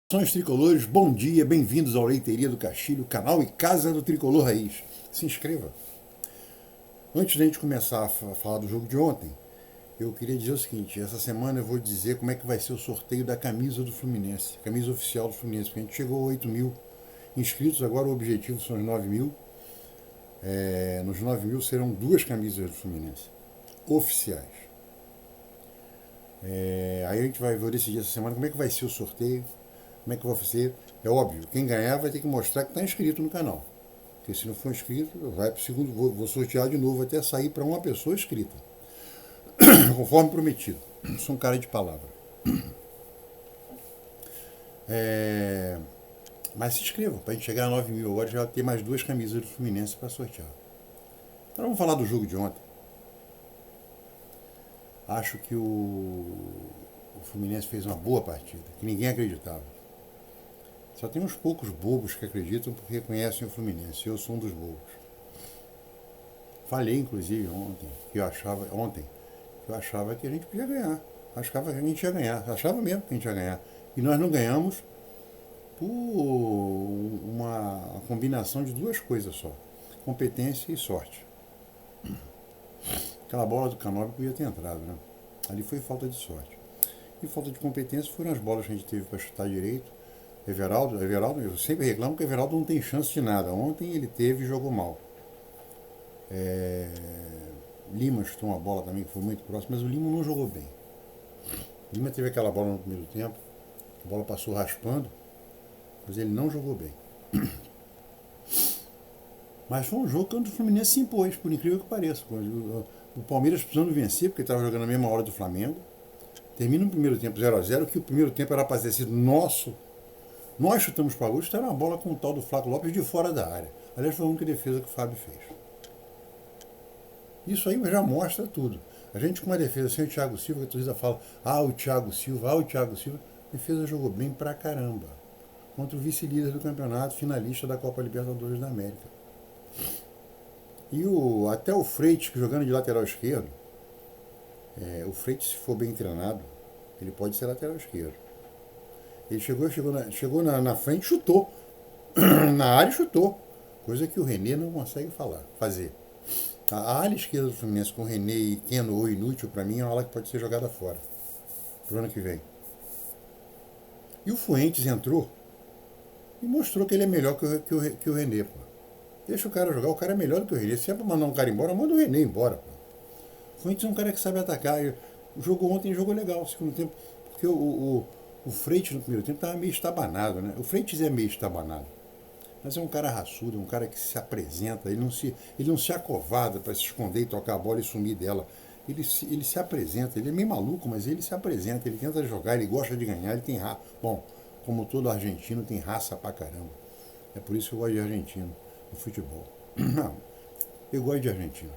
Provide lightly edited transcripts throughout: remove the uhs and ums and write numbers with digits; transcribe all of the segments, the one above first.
Saudações tricolores, bom dia, bem-vindos ao Leiteria do Castilho, canal e casa do Tricolor Raiz. Se inscreva. Antes de a gente começar a falar do jogo de ontem, eu queria dizer o seguinte: essa semana eu vou dizer como é que vai ser o sorteio da camisa do Fluminense, camisa oficial do Fluminense, porque a gente chegou a 8 mil inscritos, agora o objetivo são os 9 mil. Nos 9 mil serão duas camisas do Fluminense, oficiais. Aí a gente vai decidir essa semana como é que vai ser o sorteio. Como é que eu vou fazer? É óbvio, quem ganhar vai ter que mostrar que está inscrito no canal. Porque se não for inscrito, vai para o segundo, vou sortear de novo até sair para uma pessoa inscrita. Conforme prometido. Sou um cara de palavra. É, mas se inscrevam, para a gente chegar a 9 mil. Agora já vai ter mais duas camisas do Fluminense para sortear. Então vamos falar do jogo de ontem. Acho que o Fluminense fez uma boa partida, que ninguém acreditava. Só tem uns poucos bobos que acreditam porque conhecem o Fluminense. Eu sou um dos bobos. Falei, inclusive, que eu achava que a gente podia ganhar. Achava que a gente ia ganhar. Achava mesmo que a gente ia ganhar. E nós não ganhamos por uma combinação de duas coisas só: competência e sorte. Aquela bola do Canóbio podia ter entrado, né? Ali foi falta de sorte. E falta de competência foram as bolas que a gente teve para chutar direito. Everaldo, eu sempre reclamo que o Everaldo não tem chance de nada. Ontem ele teve e jogou mal. Lima chutou uma bola também que foi muito próxima, mas o Lima não jogou bem. O Lima teve aquela bola no primeiro tempo, a bola passou raspando, mas ele não jogou bem. Mas foi um jogo que o Fluminense se impôs, por incrível que pareça. O Palmeiras precisando vencer, porque estava jogando na mesma hora do Flamengo. Termina o primeiro tempo 0x0, que o primeiro tempo era para ter sido nosso. Nós chutamos para o era uma bola com o tal do Flávio Lopes de fora da área. Aliás, foi a única defesa que o Fábio fez. Isso aí já mostra tudo. A gente com uma defesa sem o Thiago Silva, que a torcida fala, o Thiago Silva, o Thiago Silva. A defesa jogou bem pra caramba. Contra o vice-líder do campeonato, finalista da Copa Libertadores da América. E até o Freitas, que jogando de lateral esquerdo, o Freitas, se for bem treinado, ele pode ser lateral esquerdo. Ele chegou na frente, chutou. Na área chutou. Coisa que o René não consegue fazer. A ala esquerda do Fluminense com René e Keno ou inútil, para mim, é uma ala que pode ser jogada fora. Pro ano que vem. E o Fuentes entrou e mostrou que ele é melhor que o René, pô. Deixa o cara jogar, o cara é melhor do que o René. Se é pra mandar um cara embora, manda o René embora, pô. O Fuentes é um cara que sabe atacar. O jogo ontem jogou legal, no segundo tempo. Porque o Freitas no primeiro tempo estava meio estabanado, né? O Freitas é meio estabanado. Mas é um cara raçudo, um cara que se apresenta, ele não se acovada para se esconder e tocar a bola e sumir dela. Ele se apresenta, ele é meio maluco, mas ele se apresenta, ele tenta jogar, ele gosta de ganhar, ele tem raça. Bom, como todo argentino, tem raça pra caramba. É por isso que eu gosto de argentino, no futebol. Não, eu gosto de argentino.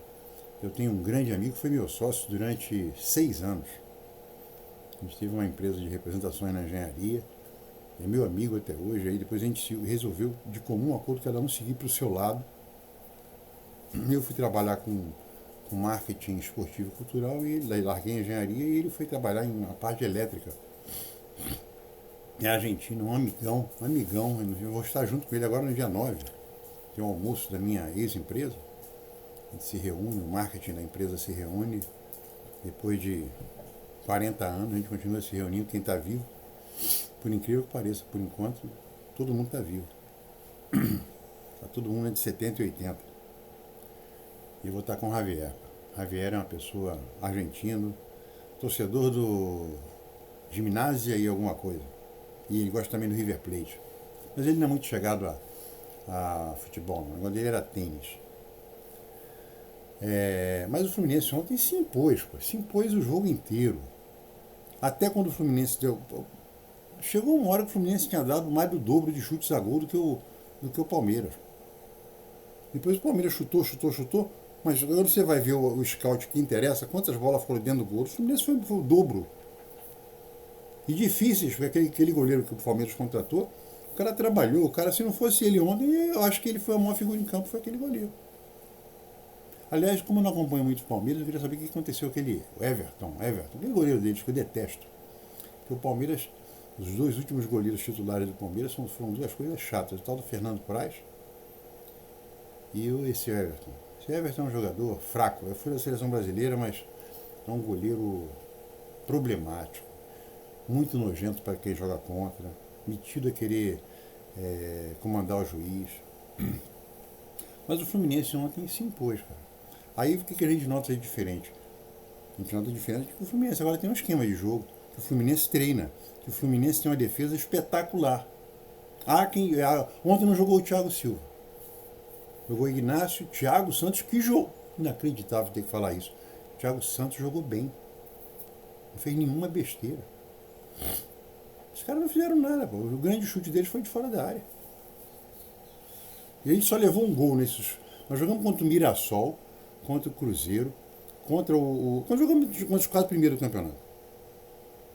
Eu tenho um grande amigo que foi meu sócio durante 6 anos. A gente teve uma empresa de representações na engenharia. É meu amigo até hoje. Aí depois a gente resolveu, de comum acordo, cada um seguir para o seu lado. Eu fui trabalhar com marketing esportivo e cultural e larguei a engenharia e ele foi trabalhar na parte elétrica. É argentino, um amigão. Eu vou estar junto com ele agora no dia 9. Tem um almoço da minha ex-empresa. A gente se reúne, o marketing da empresa se reúne. Depois de 40 anos, a gente continua se reunindo, quem está vivo. Por incrível que pareça, por enquanto, todo mundo está vivo. Está todo mundo entre 70 e 80. E eu vou estar com o Javier. Javier é uma pessoa argentino, torcedor do Gimnasia e alguma coisa. E ele gosta também do River Plate. Mas ele não é muito chegado a futebol, não. O negócio dele era tênis. Mas o Fluminense ontem se impôs, pô. Se impôs o jogo inteiro. Até quando o Fluminense deu. Chegou uma hora que o Fluminense tinha dado mais do dobro de chutes a gol do que o Palmeiras. Depois o Palmeiras chutou, mas agora você vai ver o scout que interessa, quantas bolas foram dentro do gol. O Fluminense foi o dobro. E difíceis, porque aquele goleiro que o Palmeiras contratou, o cara trabalhou, o cara, se não fosse ele ontem, eu acho que ele foi a maior figura em campo, foi aquele goleiro. Aliás, como eu não acompanho muito o Palmeiras, eu queria saber o que aconteceu com aquele Everton, aquele goleiro deles que eu detesto. Que o Palmeiras Os dois últimos goleiros titulares do Palmeiras foram duas coisas chatas. O tal do Fernando Praz e esse Everton. Esse Everton é um jogador fraco. Eu fui da seleção brasileira, mas é um goleiro problemático. Muito nojento para quem joga contra. Metido a querer comandar o juiz. Mas o Fluminense ontem se impôs, cara. Aí o que a gente nota de diferente? A gente nota diferente que o Fluminense agora tem um esquema de jogo. Que o Fluminense treina. Que o Fluminense tem uma defesa espetacular. Ontem não jogou o Thiago Silva. Jogou Ignacio, Thiago Santos, que jogo. Inacreditável ter que falar isso. Thiago Santos jogou bem. Não fez nenhuma besteira. Os caras não fizeram nada, pô. O grande chute deles foi de fora da área. E a gente só levou um gol nesses. Nós jogamos contra o Mirassol, contra o Cruzeiro, nós jogamos contra os 4 primeiros do campeonato.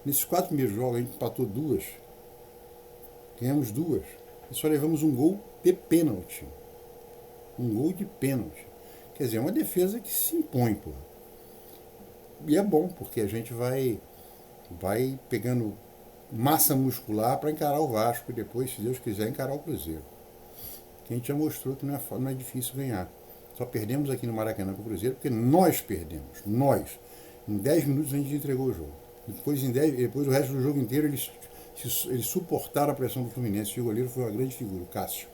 Nesses 4 primeiros jogos a gente empatou 2. Ganhamos 2. E só levamos um gol de pênalti. Um gol de pênalti. Quer dizer, é uma defesa que se impõe, pô. E é bom, porque a gente vai pegando massa muscular para encarar o Vasco e depois, se Deus quiser, encarar o Cruzeiro. Que a gente já mostrou que não é difícil ganhar. Só perdemos aqui no Maracanã para o Cruzeiro porque nós perdemos. Nós. Em 10 minutos a gente entregou o jogo. Depois o resto do jogo inteiro eles suportaram a pressão do Fluminense. E o goleiro foi uma grande figura, o Cássio.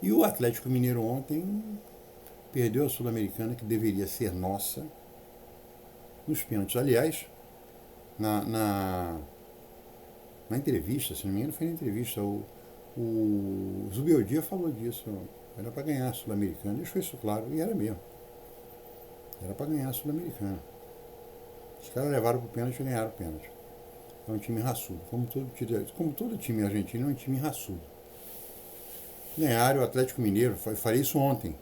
E o Atlético Mineiro ontem perdeu a Sul-Americana, que deveria ser nossa, nos pênaltis. Aliás, na entrevista, se não me engano, foi na entrevista, o Zubeldia falou disso. Era para ganhar a Sul-Americana, deixou isso claro, e era mesmo. Era para ganhar a Sul-Americana. Os caras levaram para o pênalti e ganharam o pênalti. É um time raçudo. Como todo time argentino, é um time raçudo. Ganharam o Atlético Mineiro, eu falei isso ontem.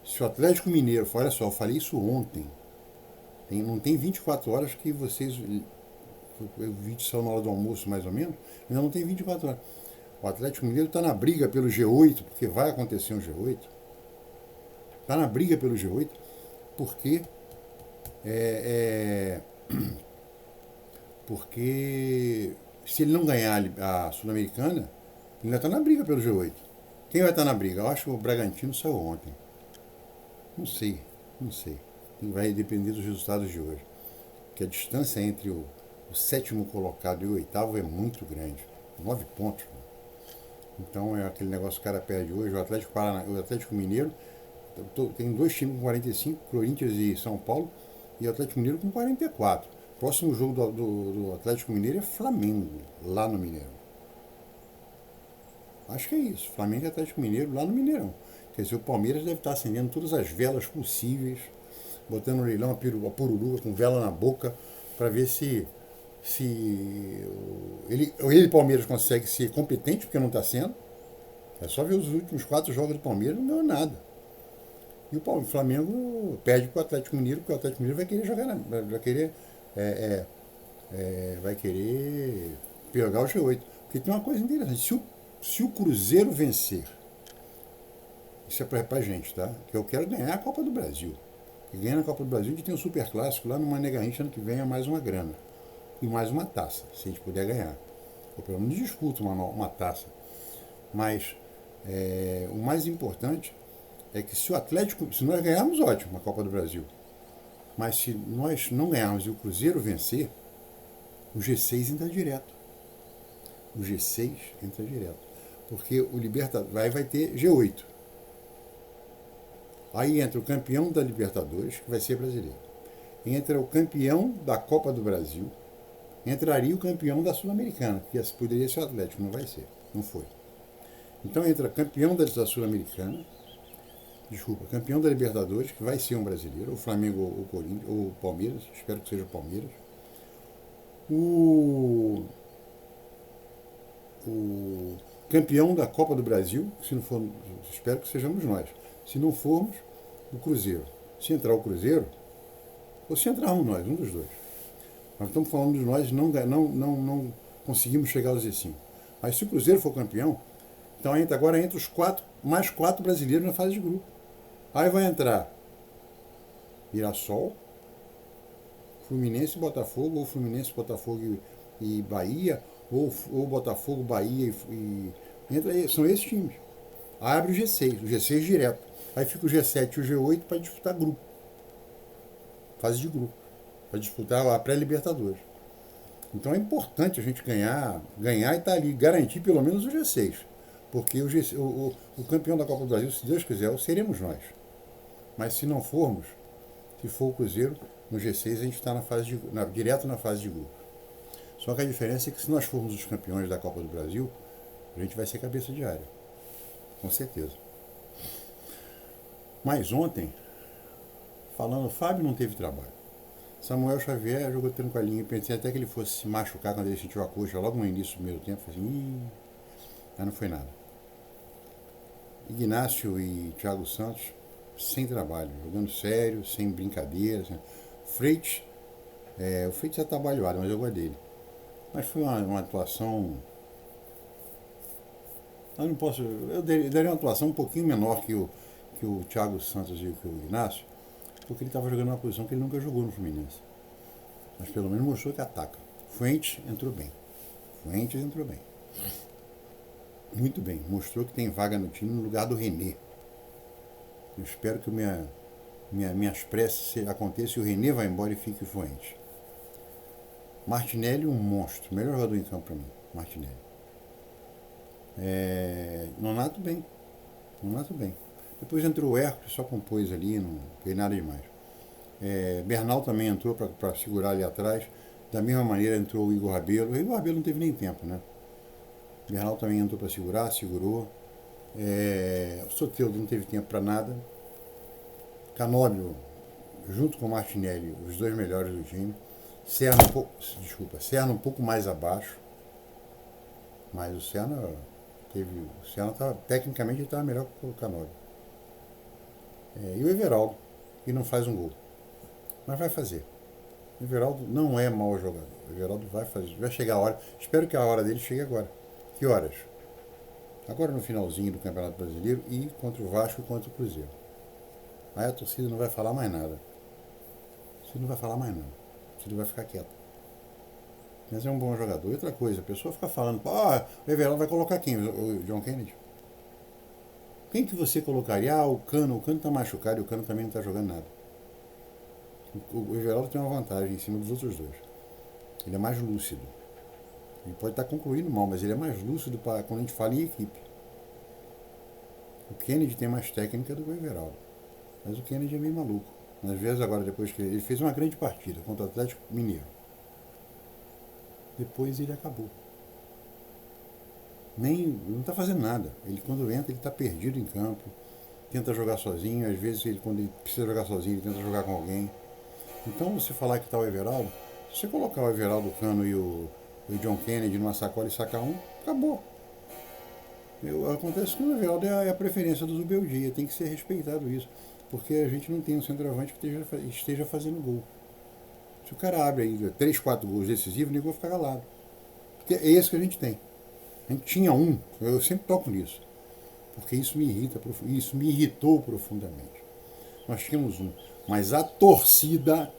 Se o Atlético Mineiro, olha só, eu falei isso ontem. Não tem 24 horas que vocês. O vídeo saiu na hora do almoço, mais ou menos. Ainda não tem 24 horas. O Atlético Mineiro está na briga pelo G8, porque vai acontecer um G8. Está na briga pelo G8, porque. Porque se ele não ganhar a Sul-Americana, ele ainda está na briga pelo G8. Quem vai estar na briga? Eu acho que o Bragantino saiu ontem. Não sei. Vai depender dos resultados de hoje. Porque a distância entre o 7º colocado e o 8º é muito grande. 9 pontos. Então é aquele negócio que o cara perde hoje. O Atlético Mineiro tem 2 times com 45, Corinthians e São Paulo, e o Atlético Mineiro com 44. Próximo jogo do Atlético Mineiro é Flamengo, lá no Mineirão. Acho que é isso. Flamengo e Atlético Mineiro lá no Mineirão. Quer dizer, o Palmeiras deve estar acendendo todas as velas possíveis, botando no leilão a pururuca com vela na boca, para ver se ele, Palmeiras, consegue ser competente, porque não está sendo. É só ver os últimos 4 jogos do Palmeiras, não deu nada. E o Flamengo perde para o Atlético Mineiro, porque o Atlético Mineiro vai querer jogar, vai querer pegar o G8. Porque tem uma coisa interessante. Se o Cruzeiro vencer, isso é pra gente, tá? Que eu quero ganhar a Copa do Brasil. E ganhando a Copa do Brasil, a gente tem um super clássico lá no Mané Garrincha, ano que vem é mais uma grana. E mais uma taça, se a gente puder ganhar. Ou pelo menos disputa uma taça. Mas o mais importante é que se nós ganharmos, ótimo, a Copa do Brasil. Mas se nós não ganharmos e o Cruzeiro vencer, o G6 entra direto. O G6 entra direto. Porque o Libertadores vai ter G8. Aí entra o campeão da Libertadores, que vai ser brasileiro. Entra o campeão da Copa do Brasil. Entraria o campeão da Sul-Americana, que poderia ser o Atlético, não vai ser. Não foi. Então entra campeão da Sul-Americana. Campeão da Libertadores, que vai ser um brasileiro, o Flamengo ou o Corinthians, ou o Palmeiras, espero que seja o Palmeiras. O campeão da Copa do Brasil, se não for, espero que sejamos nós. Se não formos, o Cruzeiro. Se entrar o Cruzeiro, ou se entrarmos nós, um dos dois. Nós estamos falando de nós, não conseguimos chegar ao Z5. Mas se o Cruzeiro for campeão, então agora entra os mais 4 brasileiros na fase de grupo. Aí vai entrar Mirassol, Fluminense e Botafogo, ou Fluminense, Botafogo e Bahia, ou Botafogo, Bahia são esses times. Abre o G6 direto. Aí fica o G7 e o G8 para disputar grupo. Fase de grupo. Para disputar a pré-Libertadores. Então é importante a gente ganhar e estar ali, garantir pelo menos o G6. Porque o campeão da Copa do Brasil, se Deus quiser, seremos nós. Mas se não formos, se for o Cruzeiro, no G6 a gente está direto na fase de grupo. Só que a diferença é que se nós formos os campeões da Copa do Brasil, a gente vai ser cabeça de área. Com certeza. Mas ontem, falando, o Fábio não teve trabalho. Samuel Xavier jogou tranquilinho. Pensei até que ele fosse se machucar quando ele sentiu a coxa logo no início do primeiro tempo. Falei assim, mas não foi nada. Ignácio e Thiago Santos, sem trabalho, jogando sério, sem brincadeira. Freitas, o Freitas é trabalhado, mas eu gosto dele. Mas foi uma atuação. Eu daria uma atuação um pouquinho menor que o Thiago Santos e que o Ignácio, porque ele estava jogando uma posição que ele nunca jogou no Fluminense. Mas pelo menos mostrou que ataca. Fuentes entrou bem. Muito bem. Mostrou que tem vaga no time no lugar do René. Eu espero que minhas preces aconteçam e o René vai embora e fique o Fuentes. Martinelli, um monstro. Melhor jogador em campo para mim. Martinelli. Nonato bem. Depois entrou o Hércules, só compôs ali, não fez nada demais. Bernal também entrou para segurar ali atrás. Da mesma maneira entrou o Igor Rabelo. O Igor Rabelo não teve nem tempo, né? Bernal também entrou para segurar, segurou. O Soteldo não teve tempo para nada. Canóbio, junto com o Martinelli, os dois melhores do time. Serna um pouco mais abaixo. Mas o Serna tecnicamente estava melhor que o Canóbio. E o Everaldo, que não faz um gol. Mas vai fazer. O Everaldo não é mau jogador. O Everaldo vai fazer. Vai chegar a hora. Espero que a hora dele chegue agora. Que horas? Agora no finalzinho do Campeonato Brasileiro e contra o Vasco e contra o Cruzeiro. Aí a torcida não vai falar mais nada. A torcida vai ficar quieta. Mas é um bom jogador. E outra coisa, a pessoa fica falando, o Everaldo vai colocar quem? O John Kennedy? Quem que você colocaria? O Cano tá machucado e o Cano também não tá jogando nada. O Everaldo tem uma vantagem em cima dos outros dois. Ele é mais lúcido. Ele pode estar concluindo mal, mas ele é mais lúcido quando a gente fala em equipe. O Kennedy tem mais técnica do que o Everaldo. Mas o Kennedy é meio maluco. Às vezes agora, depois que ele fez uma grande partida contra o Atlético Mineiro. Depois ele acabou. Não está fazendo nada. Ele quando entra, ele está perdido em campo. Tenta jogar sozinho. Às vezes, quando ele precisa jogar sozinho, ele tenta jogar com alguém. Então, você falar que está o Everaldo, se você colocar o Everaldo, o Cano e o John Kennedy numa sacola e sacar um, acabou. Acontece que o Everaldo é a preferência do Zubeldia. Tem que ser respeitado isso. Porque a gente não tem um centroavante que esteja fazendo gol. Se o cara abre aí 3, 4 gols decisivos, ninguém vai ficar calado. Porque é esse que a gente tem. A gente tinha um, eu sempre toco nisso. Porque isso me irritou profundamente. Nós tínhamos um. Mas a torcida.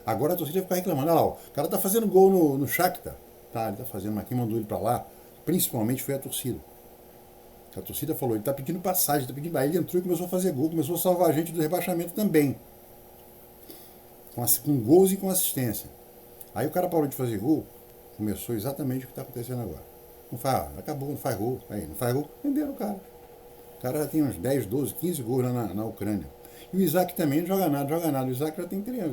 Agora a torcida fica reclamando. Olha lá, o cara tá fazendo gol no Shakhtar. Tá, ele tá fazendo, mas quem mandou ele pra lá, principalmente foi a torcida. A torcida falou, ele tá pedindo passagem, Aí ele entrou e começou a fazer gol, começou a salvar a gente do rebaixamento também. Com gols e com assistência. Aí o cara parou de fazer gol, começou exatamente o que está acontecendo agora. Acabou, não faz gol. Aí, não faz gol, venderam o cara. O cara já tem uns 10, 12, 15 gols lá na Ucrânia. E o Isaac também não joga nada. O Isaac já tem 3,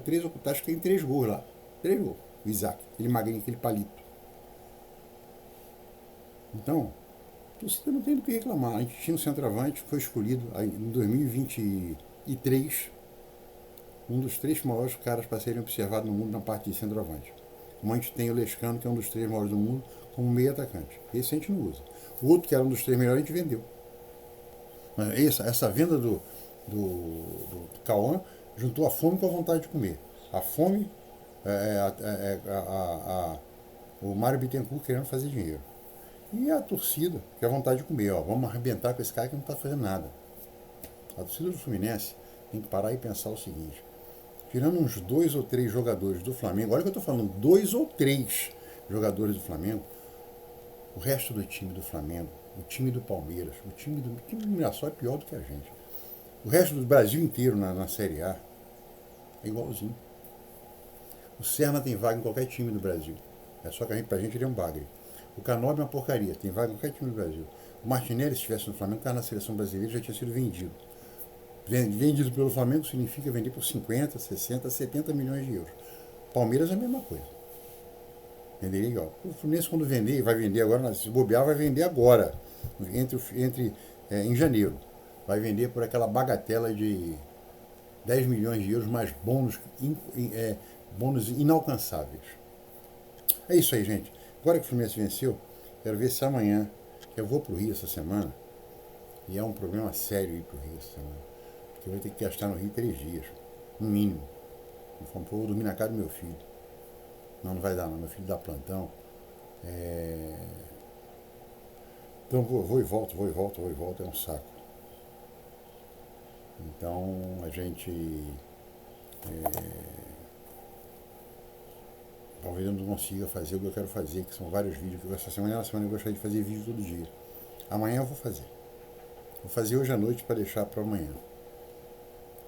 acho que tem 3 gols lá. 3 gols. O Isaac, aquele magrinho, aquele palito. Então, a torcida não tem do que reclamar. A gente tinha um centroavante, foi escolhido aí, em 2023, um dos 3 maiores caras para serem observados no mundo na parte de centroavante. Como a gente tem o Lescano, que é um dos 3 maiores do mundo, como meio atacante. Esse a gente não usa. O outro, que era um dos 3 melhores, a gente vendeu. Mas essa venda do Cauã juntou a fome com a vontade de comer. A fome, o Mário Bittencourt querendo fazer dinheiro. E a torcida, que é a vontade de comer. Vamos arrebentar com esse cara que não está fazendo nada. A torcida do Fluminense tem que parar e pensar o seguinte. tirando uns 2 ou 3 jogadores do Flamengo, olha que eu estou falando, 2 ou 3 jogadores do Flamengo, o resto do time do Flamengo, o time do Palmeiras, o time do Mirassol é pior do que a gente. O resto do Brasil inteiro na Série A é igualzinho. O Serna tem vaga em qualquer time do Brasil. É só que pra gente ele é um bagre. O Canóbio é uma porcaria, tem vaga em qualquer time do Brasil. O Martinelli, se estivesse no Flamengo, estava na seleção brasileira, já tinha sido vendido. Vendido pelo Flamengo significa vender por 50, 60, 70 milhões de euros. Palmeiras é a mesma coisa. Venderia igual. O Fluminense, quando vender, vai vender agora, se bobear, vai vender agora, em janeiro. Vai vender por aquela bagatela de 10 milhões de euros mais bônus inalcançáveis. É isso aí, gente. Agora que o Fluminense venceu, quero ver se amanhã, que eu vou pro Rio essa semana, e é um problema sério ir pro Rio essa semana, porque eu vou ter que gastar no Rio 3 dias, no mínimo. Eu vou dormir na casa do meu filho. Não vai dar não, meu filho dá plantão. Então vou e volto, é um saco. Então a gente talvez eu não consiga fazer o que eu quero fazer, que são vários vídeos. Essa semana é uma semana que eu gostaria de fazer vídeo todo dia. Amanhã eu vou fazer. Vou fazer hoje à noite para deixar para amanhã.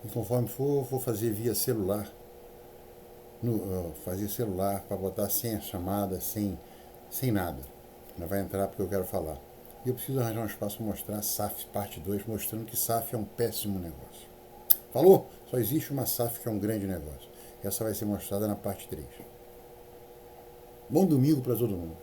E conforme for, vou fazer via celular. Fazer celular para botar sem a chamada, sem nada. Não vai entrar porque eu quero falar. E eu preciso arranjar um espaço para mostrar a SAF parte 2, mostrando que SAF é um péssimo negócio. Falou? Só existe uma SAF que é um grande negócio. Essa vai ser mostrada na parte 3. Bom domingo para todo mundo.